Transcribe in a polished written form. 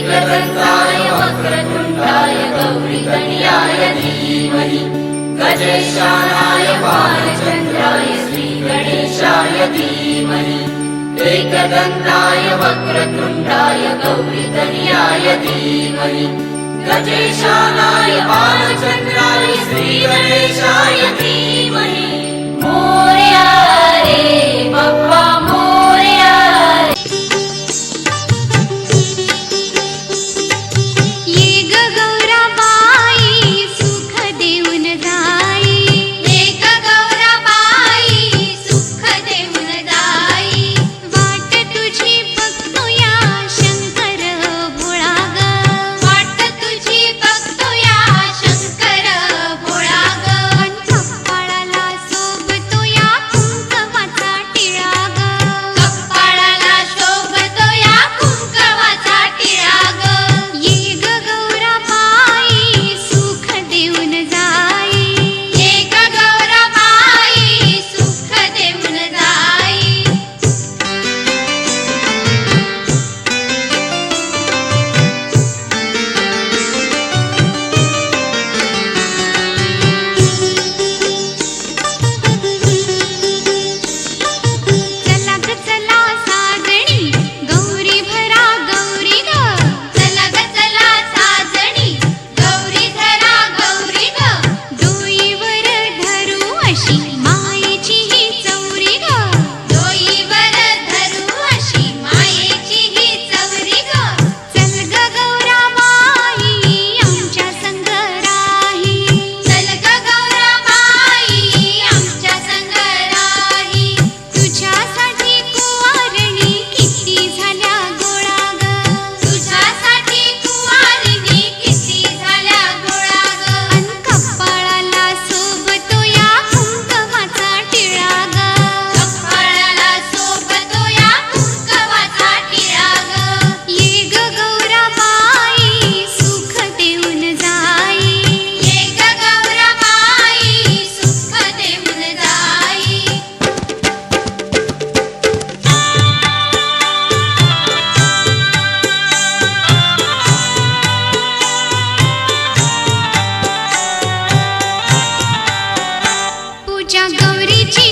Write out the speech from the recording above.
एकदन्ताय वक्रतुण्डाय गौरीतनयाय धीमहि गजेशानाय भालचन्द्राय श्रीगणेशाय धीमहि एकदन्ताय वक्रतुण्डाय गौरीतनयाय धीमहि गजेशानाय भालचन्द्राय श्रीगणेशाय धीमहि मोरया रे बाप्पा मोरया ये ग गौराबाई सुख देऊन जाई ये ग गौराबाई सुख देऊन जाई वाट तुझी बघतोया शंकर भोळा ग वाट तुझी बघतोया शंकर भोळा ग कपाळाला शोभतोया कुंकवाचा टिळा ग कपाळाला शोभतोया कुंकवाचा टिळा ग ये ग गौराबाई सुख देऊन जाई ये ग गौराबाई सुख देऊन जाई चला ग चला साजणी गौरी भरा गौरी ग चला ग चला साजणी गौरी धरा गौरी ग डोईवर धरू अशी मायेची ही चौरी ग डोईवर धरू अशी मायेची ही चौरी ग चल ग गौराबाई आमच्या संग राही चल ग गौराबाई आमच्या संग राही तुझ्यासाठी कुवारणी किती झाल्या गोळा ग तुझ्यासाठी कुवारणी किती झाल्या गोळा ग अन कपाळाला शोभतोया कुंकवाचा टिळा ग कपाळाला शोभतोया कुंकवाचा टिळा ग ये ग गौराबाई सुख देऊन जाई ये ग गौराबाई सुख देऊन जाई पूजा गौरीची